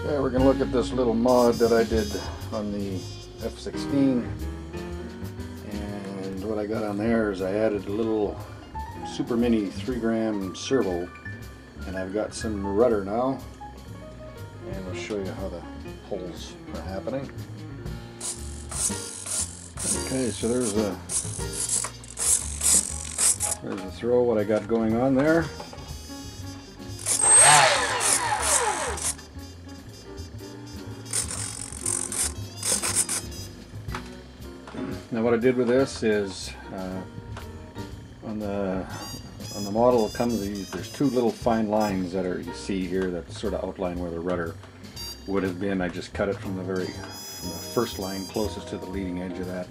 Okay, we're going to look at this little mod that I did on the F-16, and what I got on there is I added a little super mini 3-gram servo, and I've got some rudder now, and I'll show you how the holes are happening. Okay, so there's the throw, what I got going on there. Now what I did with this is on the model it comes, there's two little fine lines that are, you see here, that sort of outline where the rudder would have been. I just cut it from the first line closest to the leading edge of that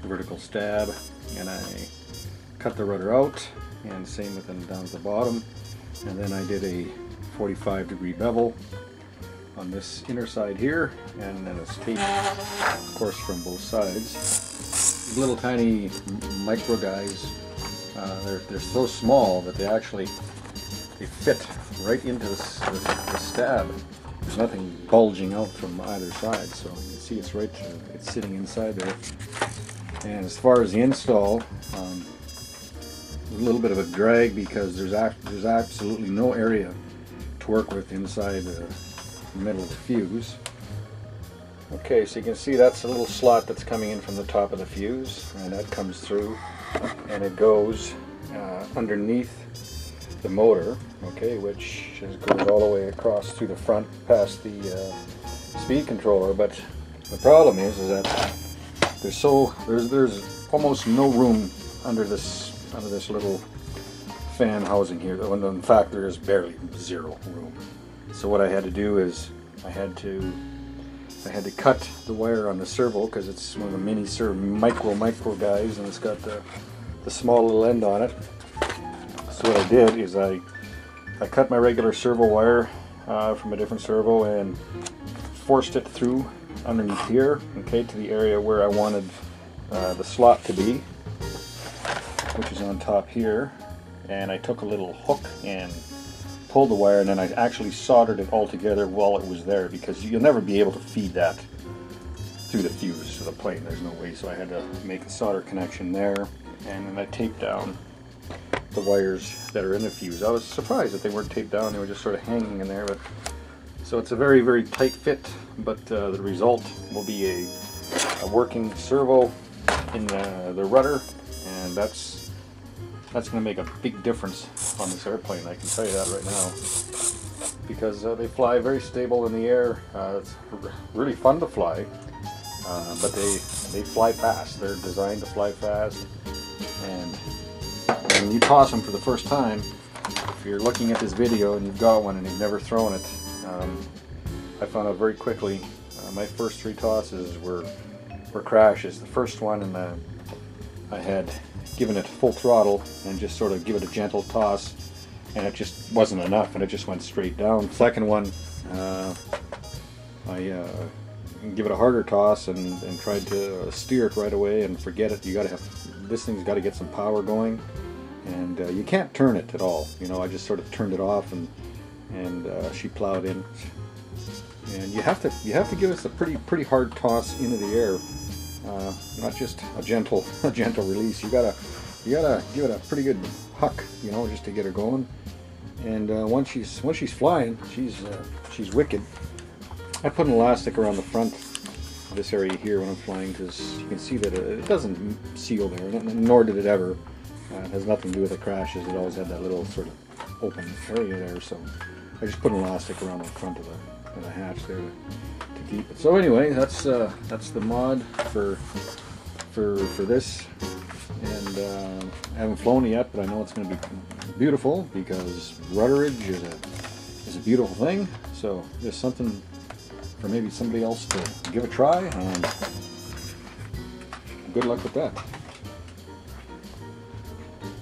vertical stab, and I cut the rudder out, and same with them down at the bottom. And then I did a 45-degree bevel on this inner side here, and then it's taped, of course, from both sides. These little tiny micro guys, they're so small that they fit right into the stab. There's nothing bulging out from either side, so you can see it's sitting inside there. And as far as the install, a little bit of a drag because there's absolutely no area to work with inside the middle of the fuse. Okay, so you can see that's a little slot that's coming in from the top of the fuse, and that comes through and it goes underneath the motor, okay, which goes all the way across through the front past the speed controller. But the problem is that there's almost no room under this little fan housing here. When in fact there is barely zero room. So what I had to do is I had to cut the wire on the servo, because it's one of the mini micro guys, and it's got the small little end on it. So what I did is I cut my regular servo wire from a different servo and forced it through underneath here, okay, to the area where I wanted the slot to be, which is on top here. And I took a little hook and pulled the wire, and then I actually soldered it all together while it was there, because you'll never be able to feed that through the fuse to the plane. There's no way. So I had to make a solder connection there, and then I taped down the wires that are in the fuse. I was surprised that they weren't taped down. They were just sort of hanging in there. But so it's a very, very tight fit, but the result will be a working servo in the rudder, and that's going to make a big difference on this airplane, I can tell you that right now, because they fly very stable in the air. It's really fun to fly, but they fly fast. They're designed to fly fast, and when you toss them for the first time, if you're looking at this video and you've got one and you've never thrown it, I found out very quickly my first 3 tosses were crashes. The first one, and I had given it full throttle and just sort of give it a gentle toss, and it just wasn't enough, and it just went straight down. Second one, I give it a harder toss and tried to steer it right away, and forget it. This thing's got to get some power going, and you can't turn it at all. You know, I just sort of turned it off, and she plowed in. And you have to give us a pretty hard toss into the air. Not just a gentle release. You gotta give it a pretty good huck, you know, just to get her going. And once she's flying, she's wicked. I put an elastic around the front of this area here when I'm flying, because you can see that it doesn't seal there, nor did it ever. It has nothing to do with the crashes. It always had that little sort of open area there. So I just put an elastic around the front of the hatch there to keep it. So anyway, that's the mod for this, and I haven't flown it yet, but I know it's going to be beautiful, because rudderage is a beautiful thing. So just something for maybe somebody else to give a try, and good luck with that.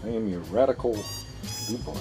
I am your radical boot boy.